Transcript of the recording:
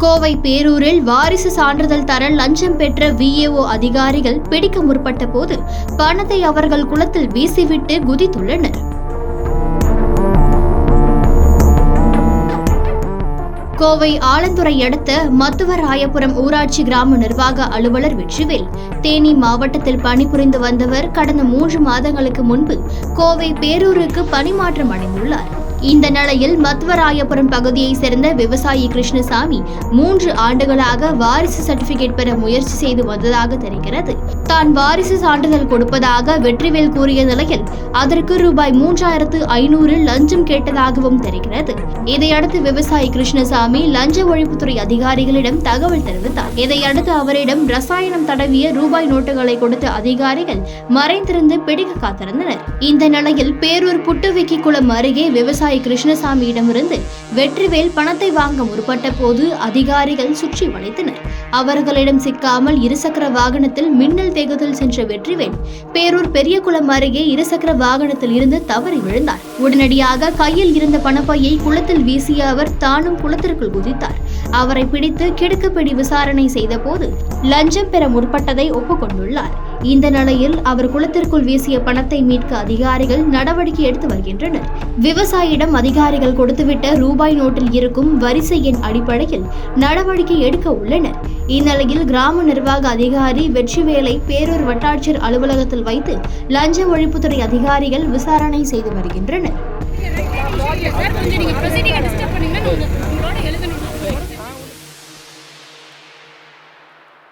கோவை பேரூரில் வாரிசு சான்றிதழ் தர லஞ்சம் பெற்ற VAO அதிகாரிகள் பிடிக்க முற்பட்ட போது பணத்தை அவர்கள் குளத்தில் வீசிவிட்டு குதித்துள்ளனர். கோவை ஆலந்துறை அடுத்த மத்துவராயபுரம் ஊராட்சி கிராம நிர்வாக அலுவலர் வெற்றிவேல் தேனி மாவட்டத்தில் பணிபுரிந்து வந்தவர் கடந்த 3 மாதங்களுக்கு முன்பு கோவை பேரூருக்கு பணிமாற்றம் அடைந்துள்ளார். இந்த நிலையில் மத்துவராயபுரம் பகுதியை சேர்ந்த விவசாயி கிருஷ்ணசாமி 3 ஆண்டுகளாக வாரிசு சர்டிபிகேட் பெற முயற்சி செய்து வந்ததாக தெரிகிறது. தான் வாரிசு சான்றிதழ் கொடுப்பதாக வெற்றிவேல் கூறிய நிலையில் அதற்கு ரூபாய் 3500 லஞ்சம் கேட்டதாகவும் தெரிகிறது. இதையடுத்து விவசாயி கிருஷ்ணசாமி லஞ்ச ஒழிப்புத்துறை அதிகாரிகளிடம் தகவல் தெரிவித்தார். இதையடுத்து அவரிடம் ரசாயனம் தடவிய ரூபாய் நோட்டுகளை கொடுத்த அதிகாரிகள் மறைந்திருந்து பிடிக்க காத்திருந்தனர். இந்த நிலையில் பேரூர் புட்டுவிக்கி குளம் அருகே விவசாயி கிருஷ்ணசாமியிடமிருந்து வெற்றிவேல் பணத்தை வாங்க முற்பட்ட போது அதிகாரிகள் சுற்றி வளைத்தனர். அவர்களிடம் சிக்காமல் இருசக்கர வாகனத்தில் மின்னல் வேகத்தில் சென்ற வெற்றிவேல் பேரூர் பெரியகுளம் அருகே இருசக்கர வாகனத்தில் இருந்து தவறி விழுந்தார். உடனடியாக கையில் இருந்த பணப்பையை குளத்தில் வீசிய அவர் தானும் குளத்திற்குள் குதித்தார். அவரை பிடித்து கிடுக்குப்பிடி விசாரணை செய்த போது லஞ்சம் பெற முற்பட்டதை ஒப்புக்கொண்டுள்ளார். இந்த நிலையில் அவர் குளத்திற்குள் வீசிய பணத்தை மீட்க அதிகாரிகள் நடவடிக்கை எடுத்து வருகின்றனர். விவசாயியிடம் அதிகாரிகள் கொடுத்துவிட்ட ரூபாய் நோட்டில் இருக்கும் வரிசை எண் அடிப்படையில் நடவடிக்கை எடுக்க உள்ளனர். இந்நிலையில் கிராம நிர்வாக அதிகாரி வெற்றிவேலை பேரூர் வட்டாட்சியர் அலுவலகத்தில் வைத்து லஞ்ச ஒழிப்புத்துறை அதிகாரிகள் விசாரணை செய்து வருகின்றனர்.